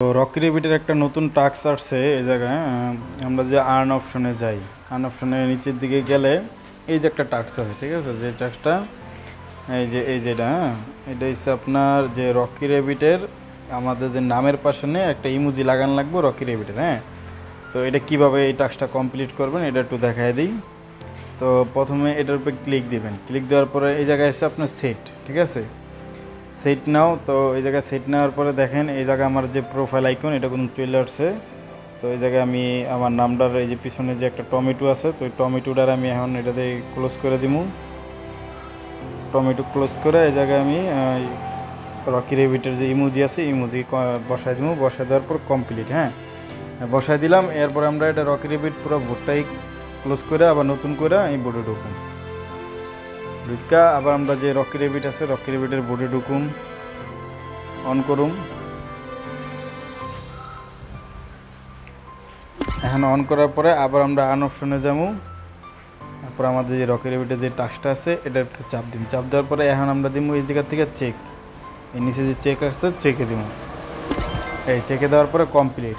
তো রকি রেবিটের একটা নতুন টাস্ক আসছে এই জায়গায়। আমরা যে আর্ন অপশনে যাই, আর্ন অপশনে নিচের দিকে গেলে এই যে একটা টাস্ক আছে, ঠিক আছে? যে টাস্কটা এই যেটা, এটা হচ্ছে আপনার যে রকি রেবিটের আমাদের যে নামের পাশে একটা ইমোজি লাগান লাগবে রকি রেবিটের। তো এটা কিভাবে এই টাস্কটা কমপ্লিট করবেন এটা একটু দেখায় দিই। তো প্রথমে এটার উপরে ক্লিক দিবেন, ক্লিক দেওয়ার পরে এই জায়গায় এসে আপনার সেট, ঠিক আছে, সেট নাও। তো এই জায়গায় সেট নেওয়ার পরে দেখেন এই জায়গায় আমার যে প্রোফাইল আইকন এটা কোনো চলে আসছে। তো এই জায়গায় আমি আমার নামটার এই যে পিছনে যে একটা টমেটো আছে, তো এই টমেটোটার আমি এখন এটাতে ক্লোজ করে দিব। টমেটো ক্লোজ করে এই জায়গায় আমি রকি রেবিটের যে ইমোজি আছে ইমোজি বসাই দিব। বসাই দেওয়ার পর কমপ্লিট, বসাই দিলাম। এরপর আমরা এটা রকি রেবিট পুরো বোর্ডটাই ক্লোজ করে আবার নতুন করে এই বোর্ডে ঢুকুন। ঢুকা আবার আমরা যে রকি রেবিট আছে রকি রেবিটের বোর্ডে ঢুকুন, অন করুন। এখন অন করার পরে আবার আমরা আন অপশনে যাবো। তারপর আমাদের যে রকি রেবিটের যে টাস্কটা আছে এটা চাপ দিন। চাপ দেওয়ার পরে এখন আমরা দিব এই জায়গা থেকে চেক, এই নিচে যে চেক আছে চেকে দিব। এই চেকে দেওয়ার পরে কমপ্লিট।